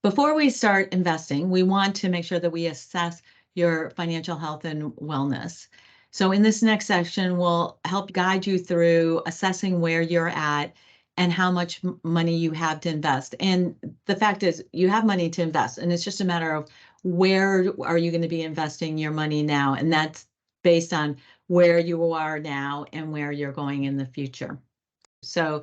Before we start investing, we want to make sure that we assess your financial health and wellness. So in this next section, we'll help guide you through assessing where you're at and how much money you have to invest. And the fact is, you have money to invest, and it's just a matter of where are you going to be investing your money now, and that's based on where you are now and where you're going in the future. So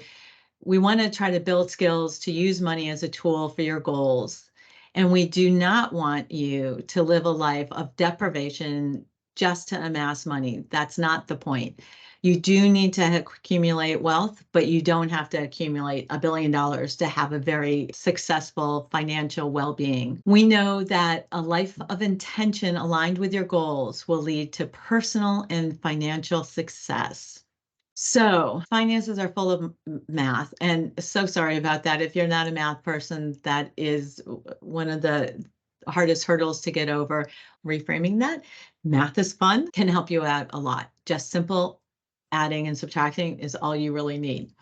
we want to try to build skills to use money as a tool for your goals. And we do not want you to live a life of deprivation just to amass money. That's not the point. You do need to accumulate wealth, but you don't have to accumulate $1 billion to have a very successful financial well-being. We know that a life of intention aligned with your goals will lead to personal and financial success. So finances are full of math, and so sorry about that. If you're not a math person, that is one of the hardest hurdles to get over. Reframing that, math is fun, can help you out a lot. Just simple adding and subtracting is all you really need.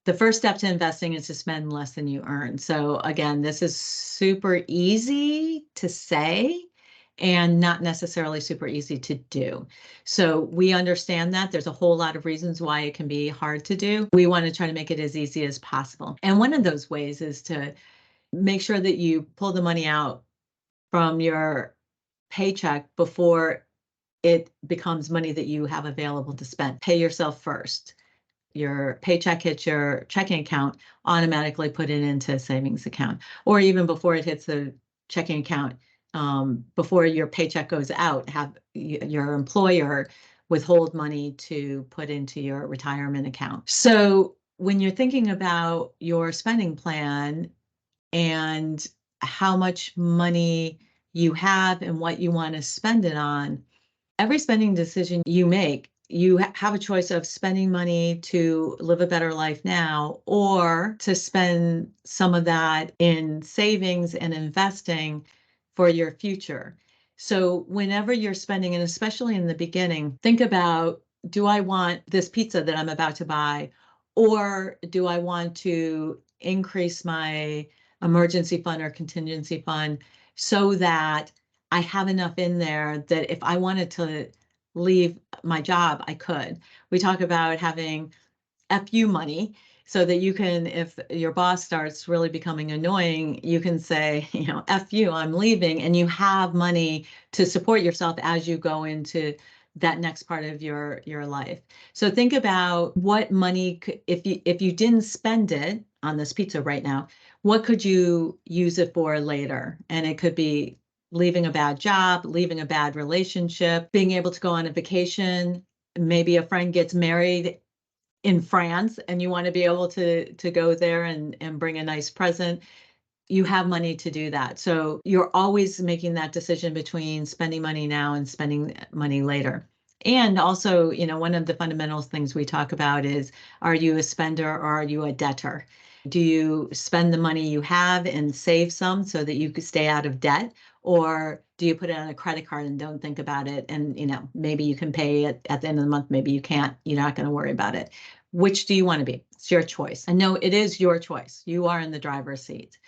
The first step to investing is to spend less than you earn. So again, this is super easy to say and not necessarily super easy to do. So we understand that there's a whole lot of reasons why it can be hard to do. We want to try to make it as easy as possible. And one of those ways is to make sure that you pull the money out from your paycheck before it becomes money that you have available to spend. Pay yourself first. Your paycheck hits your checking account, automatically put it into a savings account, or even before it hits the checking account, before your paycheck goes out, have your employer withhold money to put into your retirement account. So when you're thinking about your spending plan and how much money you have and what you want to spend it on, every spending decision you make, you have a choice of spending money to live a better life now, or to spend some of that in savings and investing for your future. So whenever you're spending, and especially in the beginning, think about, do I want this pizza that I'm about to buy, or do I want to increase my emergency fund or contingency fund so that I have enough in there that if I wanted to leave my job, I could. We talk about having FU money so that you can, if your boss starts really becoming annoying, you can say, FU, I'm leaving, and you have money to support yourself as you go into that next part of your life. So think about what money, if you didn't spend it on this pizza right now, what could you use it for later? And it could be leaving a bad job, leaving a bad relationship, being able to go on a vacation. Maybe a friend gets married in France and you want to be able to go there and bring a nice present. You have money to do that. So you're always making that decision between spending money now and spending money later. And also, one of the fundamental things we talk about is, are you a spender or are you a debtor? Do you spend the money you have and save some so that you could stay out of debt? Or do you put it on a credit card and don't think about it? And, maybe you can pay it at the end of the month, maybe you can't, you're not going to worry about it. Which do you want to be? It's your choice. And no, it is your choice. You are in the driver's seat.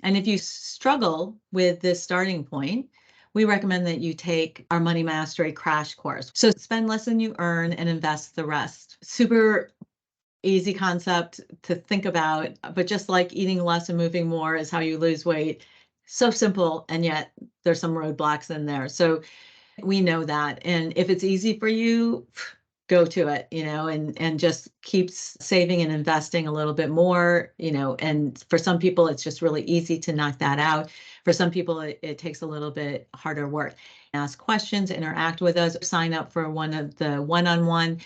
And if you struggle with this starting point, we recommend that you take our Money Mastery crash course. So spend less than you earn and invest the rest. Super easy concept to think about, but just like eating less and moving more is how you lose weight. So simple, and yet there's some roadblocks in there. So we know that. And if it's easy for you, go to it, and just keeps saving and investing a little bit more, and for some people, it's just really easy to knock that out. For some people, it takes a little bit harder work. Ask questions, interact with us, sign up for one of the one-on-one.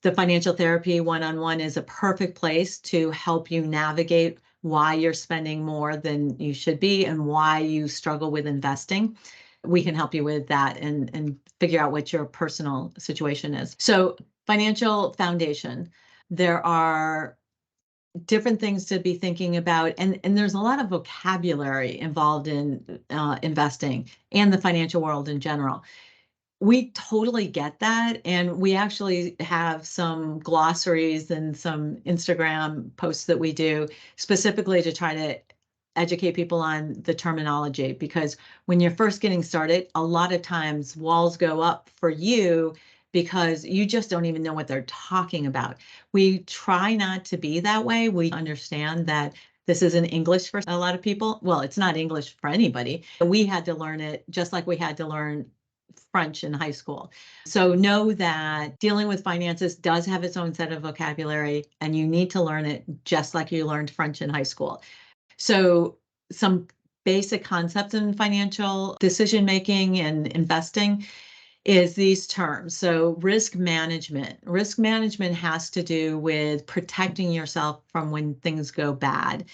The financial therapy one-on-one is a perfect place to help you navigate why you're spending more than you should be and why you struggle with investing. We can help you with that and figure out what your personal situation is. So financial foundation, there are different things to be thinking about. And there's a lot of vocabulary involved in investing and the financial world in general. We totally get that. And we actually have some glossaries and some Instagram posts that we do specifically to try to educate people on the terminology, because when you're first getting started, a lot of times walls go up for you because you just don't even know what they're talking about. We try not to be that way. We understand that this isn't English for a lot of people. Well, it's not English for anybody. We had to learn it just like we had to learn French in high school. So know that dealing with finances does have its own set of vocabulary, and you need to learn it just like you learned French in high school. So some basic concepts in financial decision making and investing is these terms. So risk management. Risk management has to do with protecting yourself from when things go bad.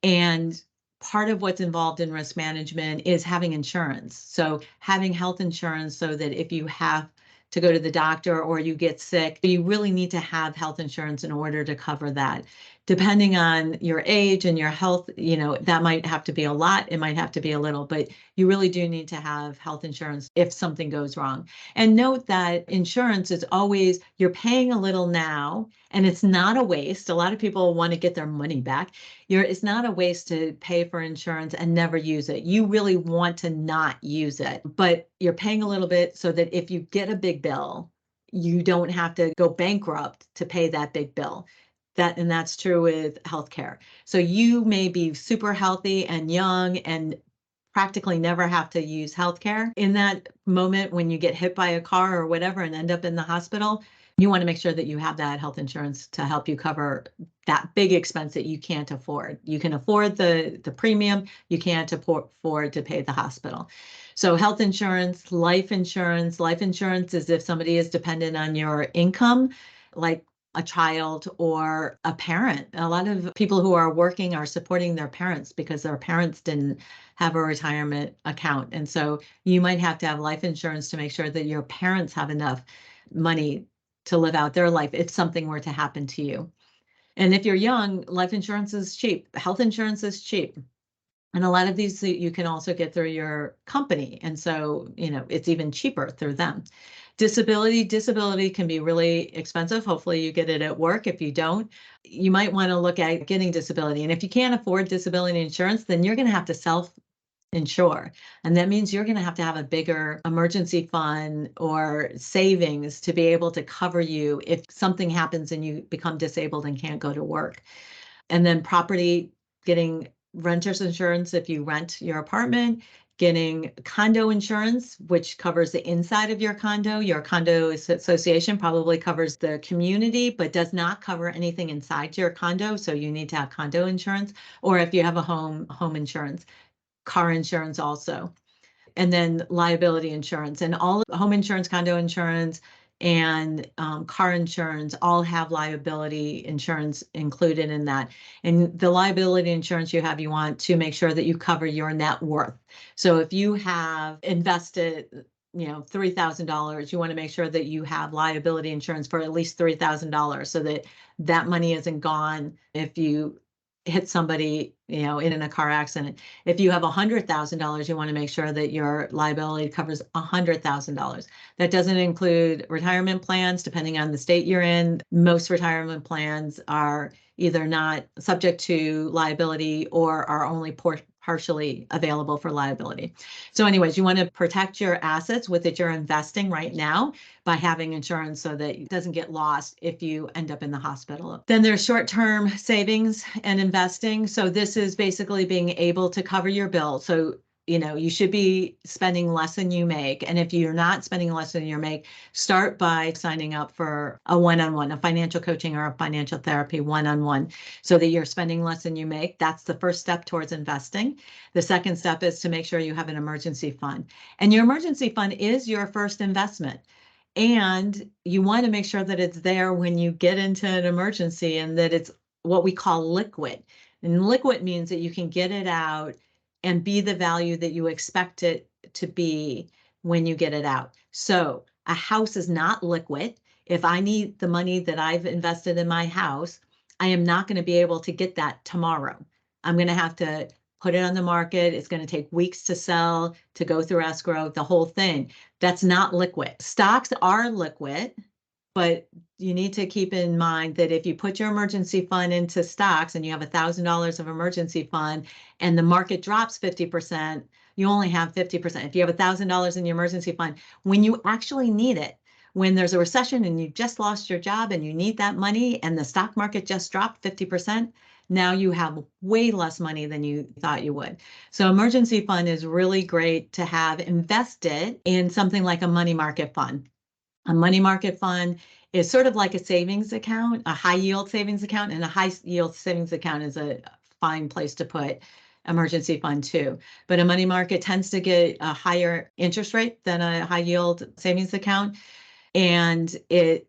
And part of what's involved in risk management is having insurance. So having health insurance so that if you have to go to the doctor or you get sick, you really need to have health insurance in order to cover that. Depending on your age and your health, that might have to be a lot, it might have to be a little, but you really do need to have health insurance if something goes wrong. And note that insurance is always, you're paying a little now, and it's not a waste. A lot of people want to get their money back. It's not a waste to pay for insurance and never use it. You really want to not use it, but you're paying a little bit so that if you get a big bill, you don't have to go bankrupt to pay that big bill. And that's true with healthcare. So you may be super healthy and young and practically never have to use healthcare. In that moment when you get hit by a car or whatever and end up in the hospital, you want to make sure that you have that health insurance to help you cover that big expense that you can't afford. You can afford the premium, you can't afford to pay the hospital. So health insurance, life insurance. Life insurance is if somebody is dependent on your income, like a child or a parent. A lot of people who are working are supporting their parents because their parents didn't have a retirement account. And so you might have to have life insurance to make sure that your parents have enough money to live out their life if something were to happen to you. And if you're young, life insurance is cheap. Health insurance is cheap. And a lot of these you can also get through your company. And so, it's even cheaper through them. Disability can be really expensive. Hopefully you get it at work. If you don't, you might want to look at getting disability. And if you can't afford disability insurance, then you're going to have to self-insure. And that means you're going to have a bigger emergency fund or savings to be able to cover you if something happens and you become disabled and can't go to work. And then property, getting renter's insurance if you rent your apartment, getting condo insurance, which covers the inside of your condo. Your condo association probably covers the community, but does not cover anything inside your condo. So you need to have condo insurance, or if you have a home insurance, car insurance also. And then liability insurance, and all home insurance, condo insurance, and car insurance all have liability insurance included in that. And the liability insurance you want to make sure that you cover your net worth. So if you have invested, $3,000, you want to make sure that you have liability insurance for at least $3,000 so that that money isn't gone if you hit somebody, in a car accident. If you have $100,000, you want to make sure that your liability covers $100,000. That doesn't include retirement plans, depending on the state you're in. Most retirement plans are either not subject to liability or are only partially available for liability. So anyways, you want to protect your assets with that you're investing right now by having insurance so that it doesn't get lost if you end up in the hospital. Then there's short-term savings and investing. So this is basically being able to cover your bills. So you should be spending less than you make. And if you're not spending less than you make, start by signing up for a one-on-one, a financial coaching or a financial therapy one-on-one, so that you're spending less than you make. That's the first step towards investing. The second step is to make sure you have an emergency fund. And your emergency fund is your first investment. And you want to make sure that it's there when you get into an emergency, and that it's what we call liquid. And liquid means that you can get it out and be the value that you expect it to be when you get it out. So a house is not liquid. If I need the money that I've invested in my house, I am not going to be able to get that tomorrow. I'm going to have to put it on the market. It's going to take weeks to sell, to go through escrow, the whole thing. That's not liquid. Stocks are liquid, but you need to keep in mind that if you put your emergency fund into stocks and you have $1,000 of emergency fund and the market drops 50%, you only have 50%. If you have $1,000 in your emergency fund, when you actually need it, when there's a recession and you just lost your job and you need that money and the stock market just dropped 50%, now you have way less money than you thought you would. So emergency fund is really great to have invested in something like a money market fund. A money market fund is sort of like a savings account, a high yield savings account, and a high yield savings account is a fine place to put emergency fund too. But a money market tends to get a higher interest rate than a high yield savings account. And if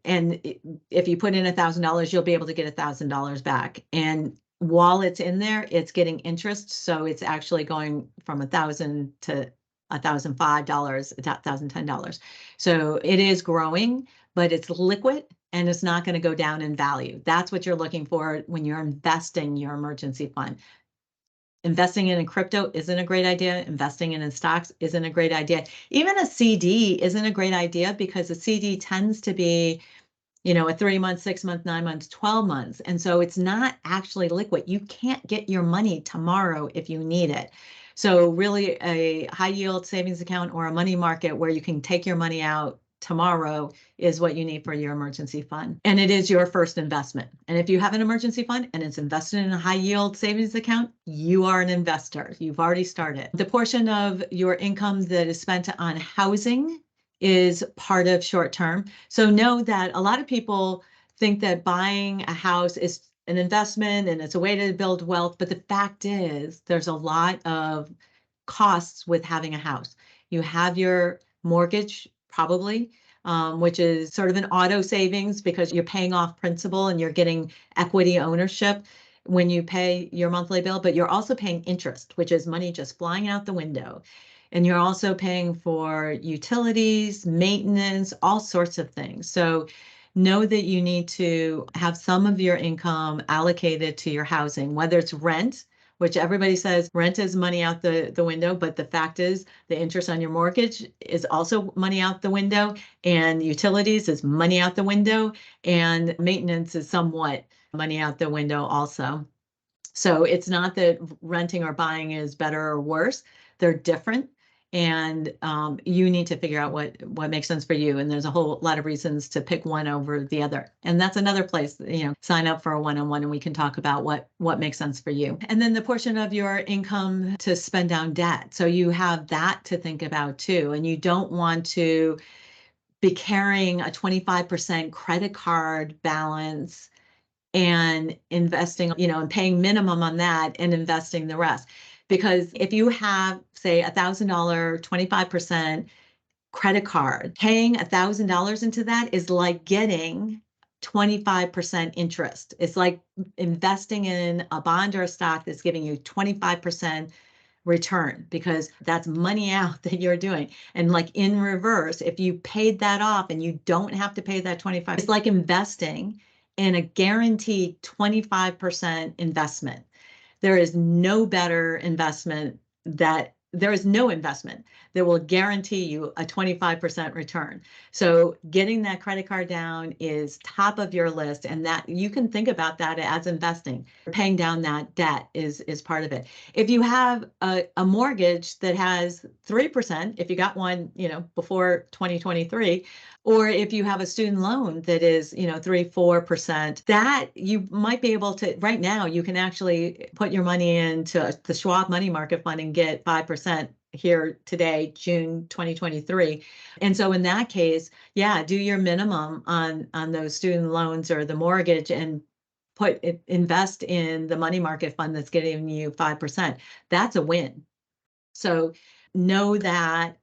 you put in $1,000, you'll be able to get $1,000 back. And while it's in there, it's getting interest. So it's actually going from $1,000 to $1,005, $1,010. So it is growing, but it's liquid and it's not going to go down in value. That's what you're looking for when you're investing your emergency fund. Investing in crypto isn't a great idea. Investing in stocks isn't a great idea. Even a CD isn't a great idea because a CD tends to be, a 3 month, 6 month, 9 months, 12 months. And so it's not actually liquid. You can't get your money tomorrow if you need it. So really a high yield savings account or a money market where you can take your money out tomorrow is what you need for your emergency fund. And it is your first investment. And if you have an emergency fund and it's invested in a high yield savings account, you are an investor. You've already started. The portion of your income that is spent on housing is part of short term. So know that a lot of people think that buying a house is an investment and it's a way to build wealth. But the fact is, there's a lot of costs with having a house. You have your mortgage, probably, which is sort of an auto savings because you're paying off principal and you're getting equity ownership when you pay your monthly bill, but you're also paying interest, which is money just flying out the window. And you're also paying for utilities, maintenance, all sorts of things. So know that you need to have some of your income allocated to your housing, whether it's rent, which everybody says rent is money out the window, but the fact is the interest on your mortgage is also money out the window, and utilities is money out the window, and maintenance is somewhat money out the window also. So it's not that renting or buying is better or worse. They're different. And you need to figure out what makes sense for you. And there's a whole lot of reasons to pick one over the other. And that's another place, sign up for a one-on-one and we can talk about what makes sense for you. And then the portion of your income to spend down debt. So you have that to think about too. And you don't want to be carrying a 25% credit card balance and investing, and paying minimum on that and investing the rest. Because if you have, say, $1,000, 25% credit card, paying $1,000 into that is like getting 25% interest. It's like investing in a bond or a stock that's giving you 25% return because that's money out that you're doing. And like in reverse, if you paid that off and you don't have to pay that 25, it's like investing in a guaranteed 25% investment. There is no better investment there is no investment that will guarantee you a 25% return. So getting that credit card down is top of your list, and that you can think about that as investing. Paying down that debt is part of it. If you have a mortgage that has 3%, if you got one, before 2023, or if you have a student loan that is, 3-4%, that you might be able to, right now, you can actually put your money into the Schwab Money Market Fund and get 5% here today, June 2023. And so in that case, yeah, do your minimum on those student loans or the mortgage and invest in the money market fund that's getting you 5%. That's a win. So know that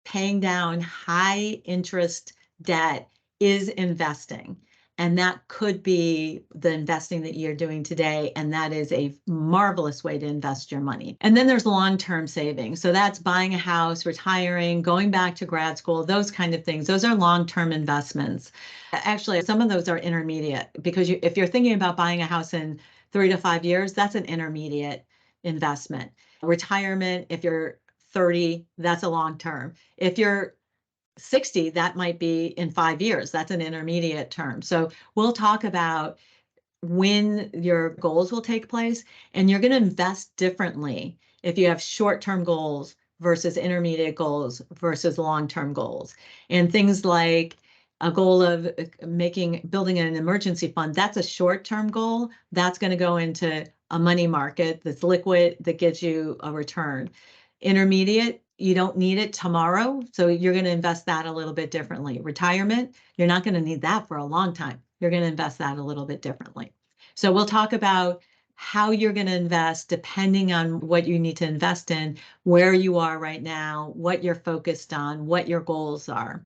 paying down high interest debt is investing. And that could be the investing that you're doing today. And that is a marvelous way to invest your money. And then there's long-term savings. So that's buying a house, retiring, going back to grad school, those kind of things. Those are long-term investments. Actually, some of those are intermediate because if you're thinking about buying a house in 3 to 5 years, that's an intermediate investment. Retirement, if you're 30, that's a long term. If you're 60, that might be in 5 years. That's an intermediate term. So we'll talk about when your goals will take place, and you're going to invest differently if you have short-term goals versus intermediate goals versus long-term goals. And things like a goal of building an emergency fund, that's a short-term goal. That's going to go into a money market that's liquid, that gives you a return. Intermediate, you don't need it tomorrow, so you're going to invest that a little bit differently. Retirement, you're not going to need that for a long time. You're going to invest that a little bit differently. So we'll talk about how you're going to invest depending on what you need to invest in, where you are right now, what you're focused on, what your goals are.